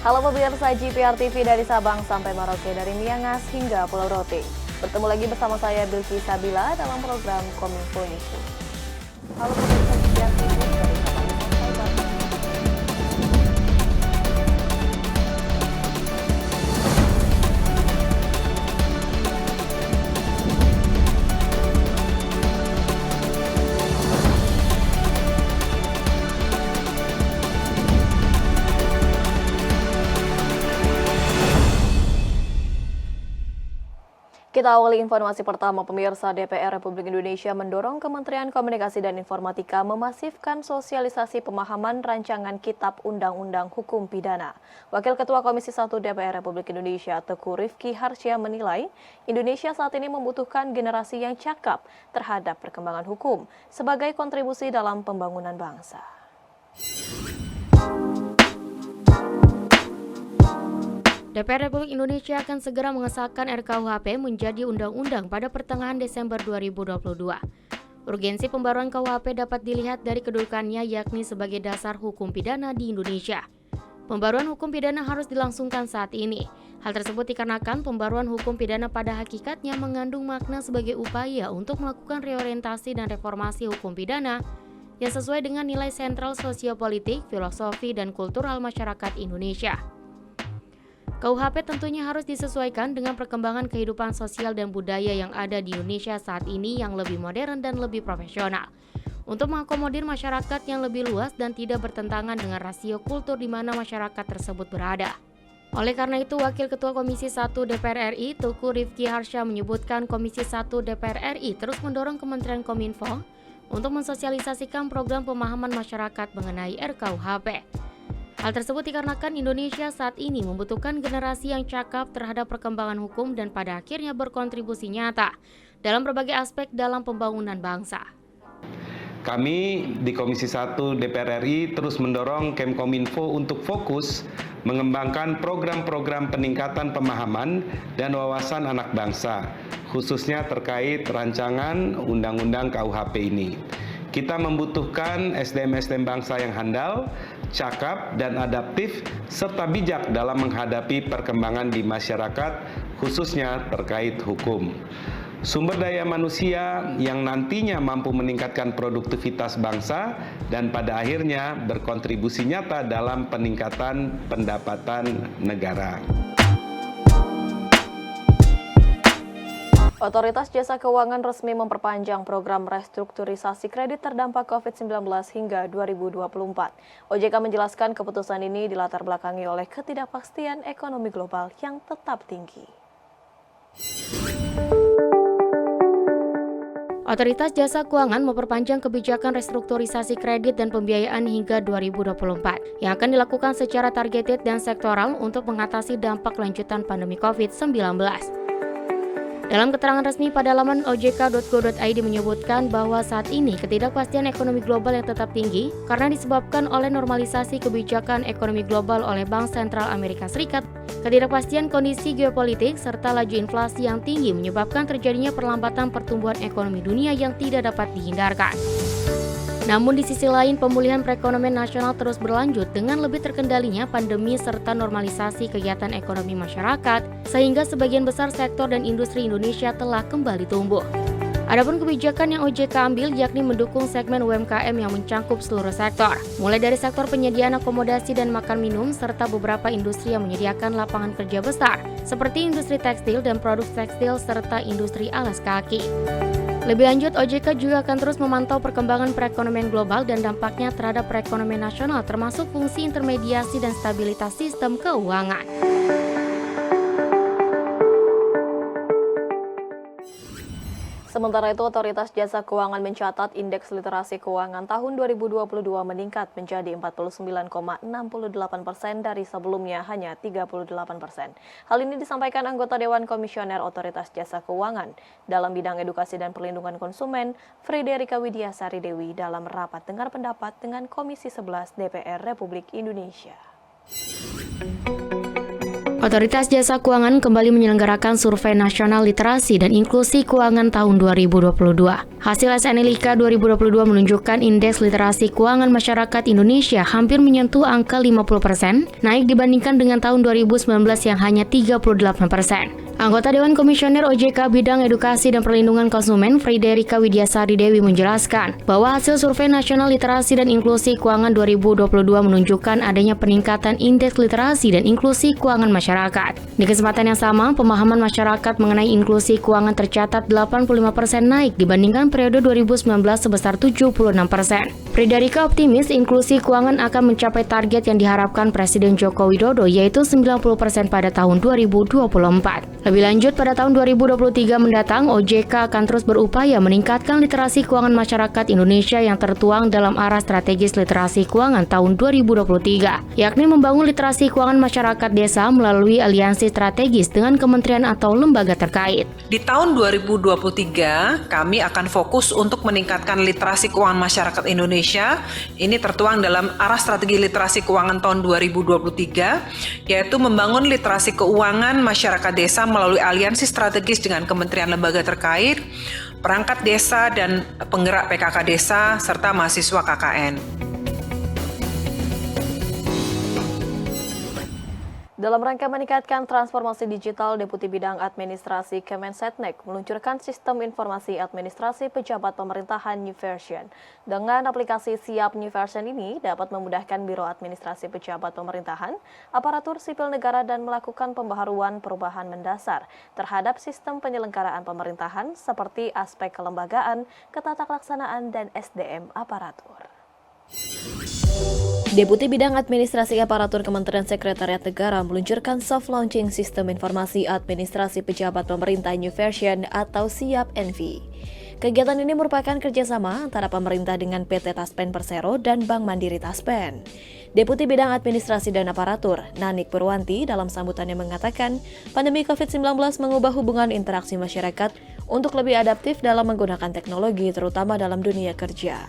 Halo pemirsa GPR TV dari Sabang sampai Merauke, dari Miangas hingga Pulau Rote. Bertemu lagi bersama saya Bilki Sabila dalam program Kominfo News. Halo pemirsa GPR TV dari Sabang sampai Merauke. Kita awali informasi pertama, pemirsa. DPR Republik Indonesia mendorong Kementerian Komunikasi dan Informatika memasifkan sosialisasi pemahaman rancangan Kitab Undang-Undang Hukum Pidana. Wakil Ketua Komisi 1 DPR Republik Indonesia Teguh Rifki Harsya menilai Indonesia saat ini membutuhkan generasi yang cakap terhadap perkembangan hukum sebagai kontribusi dalam pembangunan bangsa. DPR Republik Indonesia akan segera mengesahkan RKUHP menjadi undang-undang pada pertengahan Desember 2022. Urgensi pembaruan KUHP dapat dilihat dari kedudukannya, yakni sebagai dasar hukum pidana di Indonesia. Pembaruan hukum pidana harus dilangsungkan saat ini. Hal tersebut dikarenakan pembaruan hukum pidana pada hakikatnya mengandung makna sebagai upaya untuk melakukan reorientasi dan reformasi hukum pidana yang sesuai dengan nilai sentral sosiopolitik, filosofi, dan kultural masyarakat Indonesia. KUHP tentunya harus disesuaikan dengan perkembangan kehidupan sosial dan budaya yang ada di Indonesia saat ini yang lebih modern dan lebih profesional, untuk mengakomodir masyarakat yang lebih luas dan tidak bertentangan dengan rasio kultur di mana masyarakat tersebut berada. Oleh karena itu, Wakil Ketua Komisi 1 DPR RI Teguh Rifki Harsya menyebutkan Komisi 1 DPR RI terus mendorong Kementerian Kominfo untuk mensosialisasikan program pemahaman masyarakat mengenai RKUHP. Hal tersebut dikarenakan Indonesia saat ini membutuhkan generasi yang cakap terhadap perkembangan hukum dan pada akhirnya berkontribusi nyata dalam berbagai aspek dalam pembangunan bangsa. Kami di Komisi 1 DPR RI terus mendorong Kemkominfo untuk fokus mengembangkan program-program peningkatan pemahaman dan wawasan anak bangsa, khususnya terkait rancangan Undang-Undang KUHP ini. Kita membutuhkan SDM-SDM bangsa yang handal, cakap, dan adaptif, serta bijak dalam menghadapi perkembangan di masyarakat, khususnya terkait hukum. Sumber daya manusia yang nantinya mampu meningkatkan produktivitas bangsa dan pada akhirnya berkontribusi nyata dalam peningkatan pendapatan negara. Otoritas Jasa Keuangan resmi memperpanjang program restrukturisasi kredit terdampak COVID-19 hingga 2024. OJK menjelaskan keputusan ini dilatar belakangi oleh ketidakpastian ekonomi global yang tetap tinggi. Otoritas Jasa Keuangan memperpanjang kebijakan restrukturisasi kredit dan pembiayaan hingga 2024 yang akan dilakukan secara targeted dan sektoral untuk mengatasi dampak lanjutan pandemi COVID-19. Dalam keterangan resmi pada laman ojk.go.id menyebutkan bahwa saat ini ketidakpastian ekonomi global yang tetap tinggi karena disebabkan oleh normalisasi kebijakan ekonomi global oleh Bank Sentral Amerika Serikat, ketidakpastian kondisi geopolitik, serta laju inflasi yang tinggi menyebabkan terjadinya perlambatan pertumbuhan ekonomi dunia yang tidak dapat dihindarkan. Namun di sisi lain, pemulihan perekonomian nasional terus berlanjut dengan lebih terkendalinya pandemi serta normalisasi kegiatan ekonomi masyarakat, sehingga sebagian besar sektor dan industri Indonesia telah kembali tumbuh. Adapun kebijakan yang OJK ambil yakni mendukung segmen UMKM yang mencangkup seluruh sektor, mulai dari sektor penyediaan akomodasi dan makan minum, serta beberapa industri yang menyediakan lapangan kerja besar, seperti industri tekstil dan produk tekstil, serta industri alas kaki. Lebih lanjut, OJK juga akan terus memantau perkembangan perekonomian global dan dampaknya terhadap perekonomian nasional, termasuk fungsi intermediasi dan stabilitas sistem keuangan. Sementara itu, Otoritas Jasa Keuangan mencatat indeks literasi keuangan tahun 2022 meningkat menjadi 49,68% dari sebelumnya hanya 38%. Hal ini disampaikan anggota Dewan Komisioner Otoritas Jasa Keuangan dalam bidang edukasi dan perlindungan konsumen, Friderika Widiasari Dewi, dalam rapat dengar pendapat dengan Komisi 11 DPR Republik Indonesia. Otoritas Jasa Keuangan kembali menyelenggarakan Survei Nasional Literasi dan Inklusi Keuangan tahun 2022. Hasil SNLIKA 2022 menunjukkan indeks literasi keuangan masyarakat Indonesia hampir menyentuh angka 50%, naik dibandingkan dengan tahun 2019 yang hanya 38%. Anggota Dewan Komisioner OJK Bidang Edukasi dan Perlindungan Konsumen, Friderika Widyasari Dewi menjelaskan bahwa hasil Survei Nasional Literasi dan Inklusi Keuangan 2022 menunjukkan adanya peningkatan indeks literasi dan inklusi keuangan masyarakat. Di kesempatan yang sama, pemahaman masyarakat mengenai inklusi keuangan tercatat 85% naik dibandingkan periode 2019 sebesar 76%. Friderika optimis inklusi keuangan akan mencapai target yang diharapkan Presiden Joko Widodo, yaitu 90% pada tahun 2024. Lebih lanjut, pada tahun 2023 mendatang, OJK akan terus berupaya meningkatkan literasi keuangan masyarakat Indonesia yang tertuang dalam arah strategis literasi keuangan tahun 2023, yakni membangun literasi keuangan masyarakat desa melalui aliansi strategis dengan kementerian atau lembaga terkait. Di tahun 2023, kami akan fokus untuk meningkatkan literasi keuangan masyarakat Indonesia. Ini tertuang dalam arah strategi literasi keuangan tahun 2023, yaitu membangun literasi keuangan masyarakat desa melalui aliansi strategis dengan kementerian lembaga terkait, perangkat desa dan penggerak PKK desa, serta mahasiswa KKN. Dalam rangka meningkatkan transformasi digital, Deputi Bidang Administrasi Kemensetnek meluncurkan Sistem Informasi Administrasi Pejabat Pemerintahan New Version. Dengan aplikasi Siap New Version ini dapat memudahkan Biro Administrasi Pejabat Pemerintahan, aparatur sipil negara dan melakukan pembaharuan perubahan mendasar terhadap sistem penyelenggaraan pemerintahan seperti aspek kelembagaan, ketatalaksanaan, dan SDM aparatur. Deputi Bidang Administrasi Aparatur Kementerian Sekretariat Negara meluncurkan soft launching Sistem Informasi Administrasi Pejabat Pemerintah New Version atau SIAP NV. Kegiatan ini merupakan kerjasama antara pemerintah dengan PT Taspen Persero dan Bank Mandiri Taspen. Deputi Bidang Administrasi dan Aparatur, Nanik Purwanti, dalam sambutannya mengatakan, pandemi COVID-19 mengubah hubungan interaksi masyarakat untuk lebih adaptif dalam menggunakan teknologi, terutama dalam dunia kerja.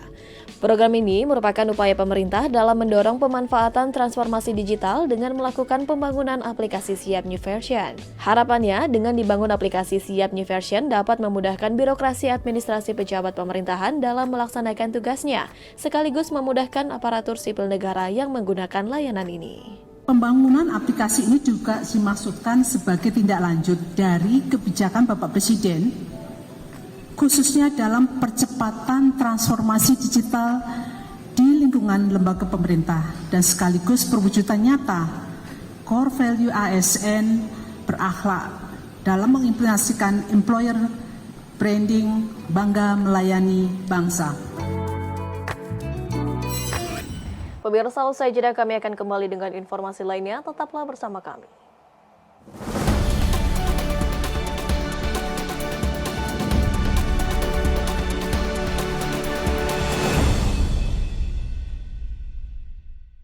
Program ini merupakan upaya pemerintah dalam mendorong pemanfaatan transformasi digital dengan melakukan pembangunan aplikasi Siap New Version. Harapannya, dengan dibangun aplikasi Siap New Version dapat memudahkan birokrasi administrasi pejabat pemerintahan dalam melaksanakan tugasnya, sekaligus memudahkan aparatur sipil negara yang menggunakan layanan ini. Pembangunan aplikasi ini juga dimaksudkan sebagai tindak lanjut dari kebijakan Bapak Presiden, khususnya dalam percepatan transformasi digital di lingkungan lembaga pemerintah dan sekaligus perwujudan nyata core value ASN berakhlak dalam mengimplementasikan employer branding bangga melayani bangsa. Pemirsa, usai jeda kami akan kembali dengan informasi lainnya, tetaplah bersama kami.